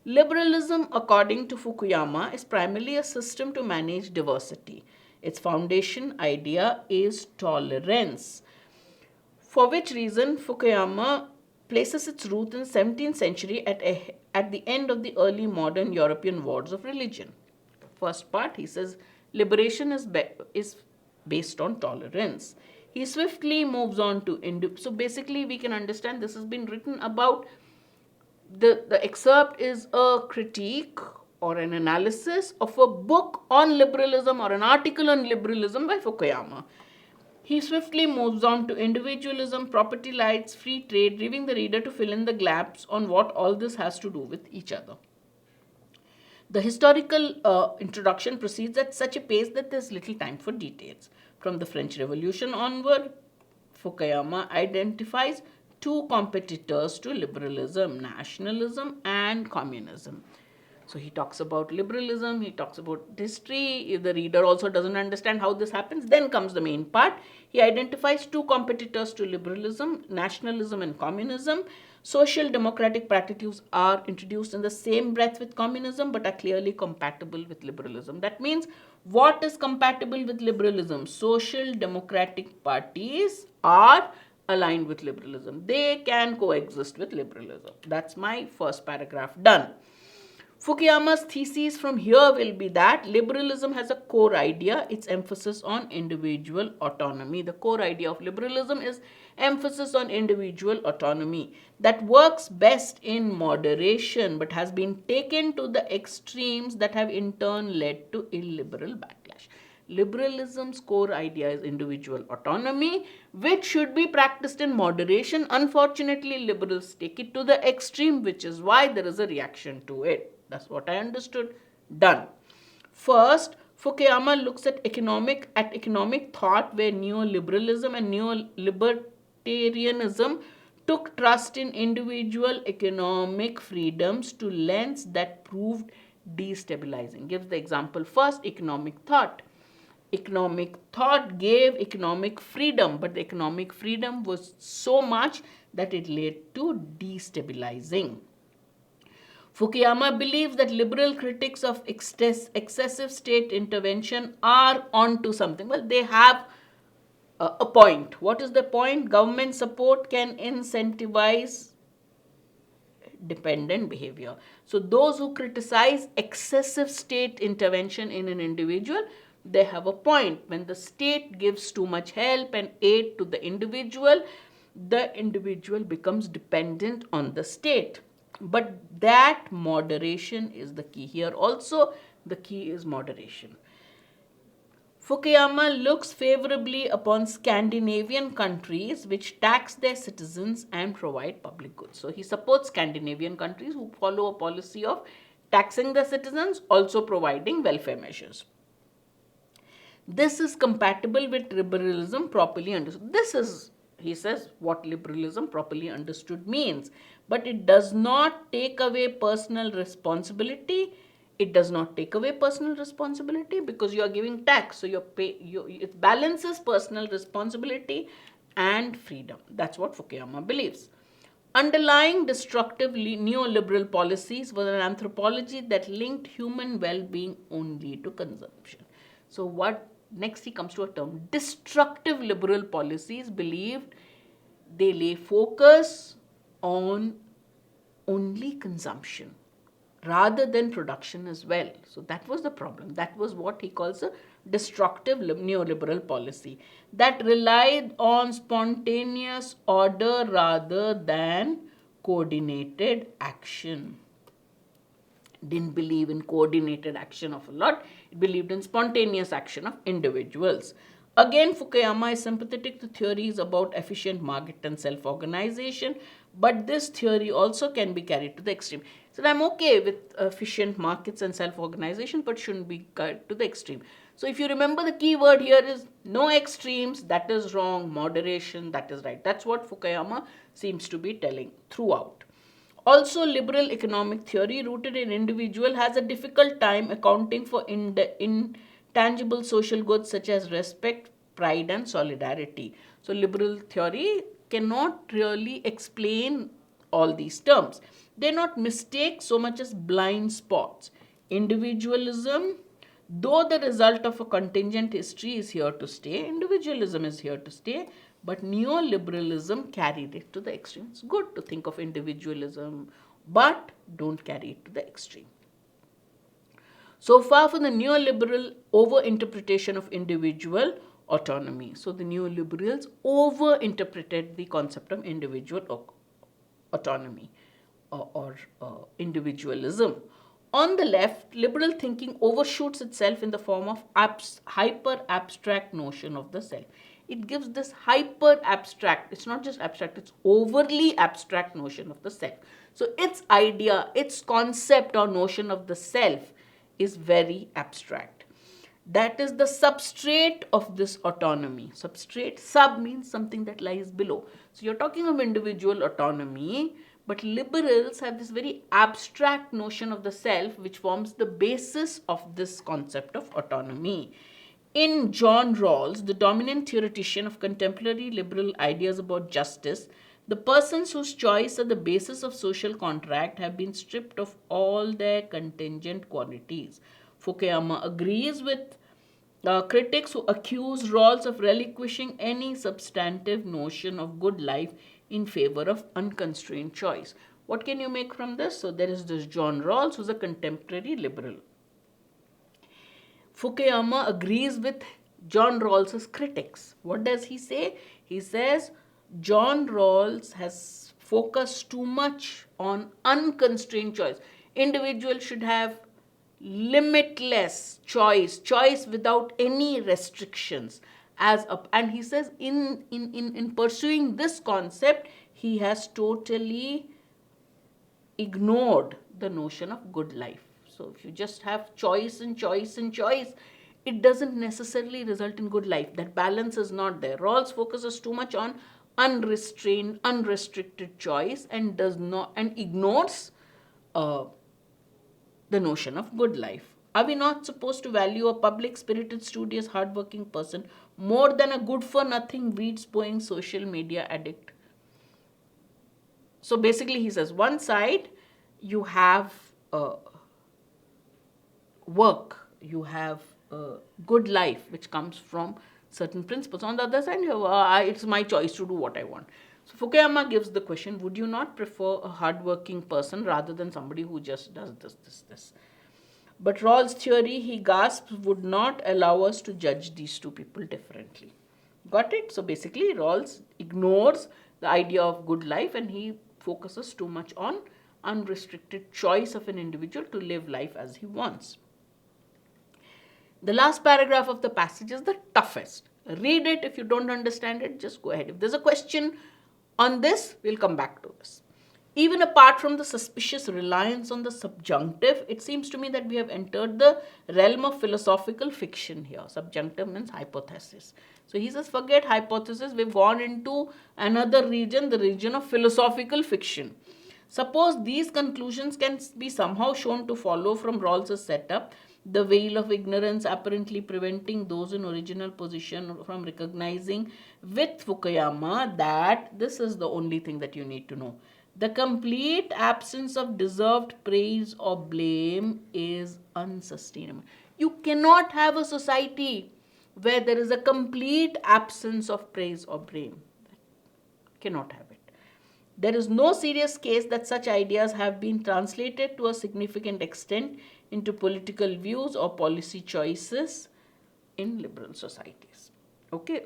Liberalism, according to Fukuyama, is primarily a system to manage diversity. Its foundation idea is tolerance, for which reason Fukuyama places its root in the 17th century at the end of the early modern European wars of religion. First part, he says liberation is based on tolerance. He swiftly moves on to so basically we can understand this has been written about the excerpt is a critique or an analysis of a book on liberalism or an article on liberalism by Fukuyama. He swiftly moves on to individualism, property rights, free trade, leaving the reader to fill in the gaps on what all this has to do with each other. The historical introduction proceeds at such a pace that there's little time for details. From the French Revolution onward, Fukuyama identifies two competitors to liberalism: nationalism and communism. So he talks about liberalism, he talks about history. If the reader also doesn't understand how this happens, then comes the main part. He identifies two competitors to liberalism: nationalism and communism. Social democratic practices are introduced in the same breath with communism but are clearly compatible with liberalism. That means, what is compatible with liberalism? Social democratic parties are aligned with liberalism. They can coexist with liberalism. That's my first paragraph done. Fukuyama's thesis from here will be that liberalism has a core idea, its emphasis on individual autonomy. The core idea of liberalism is emphasis on individual autonomy that works best in moderation but has been taken to the extremes that have in turn led to illiberal backlash. Liberalism's core idea is individual autonomy, which should be practiced in moderation. Unfortunately, liberals take it to the extreme, which is why there is a reaction to it. That's what I understood. Done. First, Fukuyama looks at economic thought, where neoliberalism and neolibertarianism took trust in individual economic freedoms to lengths that proved destabilizing. Gives the example first: economic thought. Economic thought gave economic freedom, but the economic freedom was so much that it led to destabilizing. Fukuyama believes that liberal critics of excessive state intervention are onto something. Well, they have a point. What is the point? Government support can incentivize dependent behavior. So those who criticize excessive state intervention in an individual, they have a point. When the state gives too much help and aid to the individual becomes dependent on the state. But that moderation is the key. Here also the key is moderation. Fukuyama looks favorably upon Scandinavian countries which tax their citizens and provide public goods. So he supports Scandinavian countries who follow a policy of taxing the citizens, also providing welfare measures. This is compatible with liberalism properly understood. This is, he says, what liberalism properly understood means. But it does not take away personal responsibility. It does not take away personal responsibility because you are giving tax. So it balances personal responsibility and freedom. That's what Fukuyama believes. Underlying destructive neoliberal policies was an anthropology that linked human well-being only to consumption. So what next he comes to a term: destructive liberal policies believed they lay focus on only consumption rather than production as well. So that was the problem. That was what he calls a destructive neoliberal policy that relied on spontaneous order rather than coordinated action. Didn't believe in coordinated action of a lot. It believed in spontaneous action of individuals. Again, Fukuyama is sympathetic to theories about efficient market and self-organization, but this theory also can be carried to the extreme. So I'm okay with efficient markets and self-organization, but shouldn't be carried to the extreme. So if you remember, the key word here is no extremes. That is wrong. Moderation, that is right. That's what Fukuyama seems to be telling throughout. Also, liberal economic theory rooted in individual has a difficult time accounting for intangible social goods such as respect, pride and solidarity. So liberal theory cannot really explain all these terms. They're not mistakes so much as blind spots. Individualism, though the result of a contingent history, is here to stay. Individualism is here to stay, but neoliberalism carried it to the extreme. It's good to think of individualism, but don't carry it to the extreme. So far for the neoliberal over-interpretation of individual autonomy. So the neoliberals over-interpreted the concept of individual autonomy or individualism. On the left, liberal thinking overshoots itself in the form of hyper-abstract notion of the self. It gives this hyper-abstract, it's not just abstract, it's overly abstract notion of the self. So its idea, its concept or notion of the self is very abstract. That is the substrate of this autonomy. Substrate, sub means something that lies below. So you're talking of individual autonomy, but liberals have this very abstract notion of the self which forms the basis of this concept of autonomy. In John Rawls, the dominant theoretician of contemporary liberal ideas about justice, the persons whose choice are the basis of social contract have been stripped of all their contingent qualities. Fukuyama agrees with critics who accuse Rawls of relinquishing any substantive notion of good life in favor of unconstrained choice. What can you make from this? So there is this John Rawls, who's a contemporary liberal. Fukuyama agrees with John Rawls's critics. What does he say? He says John Rawls has focused too much on unconstrained choice. Individuals should have limitless choice without any restrictions. And he says in pursuing this concept, he has totally ignored the notion of good life. So if you just have choice and choice and choice, it doesn't necessarily result in good life. That balance is not there. Rawls focuses too much on unrestrained, unrestricted choice and ignores the notion of good life. Are we not supposed to value a public, spirited, studious, hardworking person more than a good-for-nothing, weed-spewing social media addict? So basically, he says, one side, you have work, you have good life, which comes from certain principles. On the other side, you have, it's my choice to do what I want. So Fukuyama gives the question, would you not prefer a hardworking person rather than somebody who just does this? But Rawls' theory, he gasps, would not allow us to judge these two people differently. Got it? So basically, Rawls ignores the idea of good life and he focuses too much on unrestricted choice of an individual to live life as he wants. The last paragraph of the passage is the toughest. Read it. If you don't understand it, just go ahead. If there's a question on this, we'll come back to this. Even apart from the suspicious reliance on the subjunctive, it seems to me that we have entered the realm of philosophical fiction here. Subjunctive means hypothesis. So he says, forget hypothesis, we've gone into another region, the region of philosophical fiction. Suppose these conclusions can be somehow shown to follow from Rawls' setup, the veil of ignorance apparently preventing those in original position from recognizing with Fukuyama that this is the only thing that you need to know. The complete absence of deserved praise or blame is unsustainable. You cannot have a society where there is a complete absence of praise or blame. Cannot have it. There is no serious case that such ideas have been translated to a significant extent into political views or policy choices in liberal societies. Okay,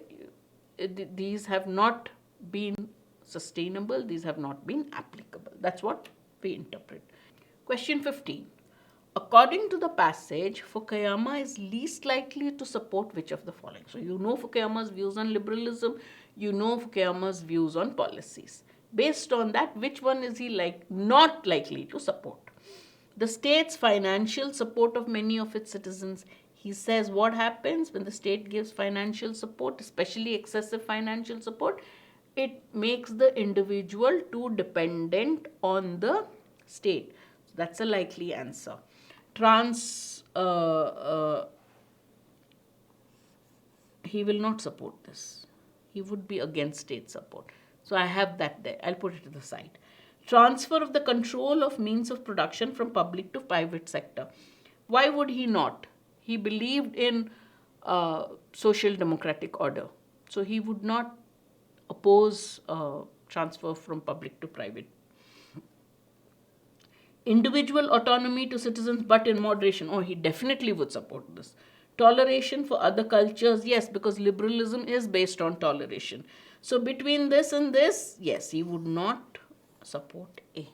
these have not been sustainable, these have not been applicable. That's what we interpret. Question 15. According to the passage, Fukuyama is least likely to support which of the following? So you know Fukuyama's views on liberalism, you know Fukuyama's views on policies. Based on that, which one is he not likely to support? The state's financial support of many of its citizens. He says what happens when the state gives financial support, especially excessive financial support? It makes the individual too dependent on the state. So that's a likely answer. He will not support this. He would be against state support. So I have that there. I'll put it to the side. Transfer of the control of means of production from public to private sector. Why would he not? He believed in social democratic order. So he would not oppose transfer from public to private. Individual autonomy to citizens, but in moderation. Oh, he definitely would support this. Toleration for other cultures, yes, because liberalism is based on toleration. So between this and this, yes, he would not support A.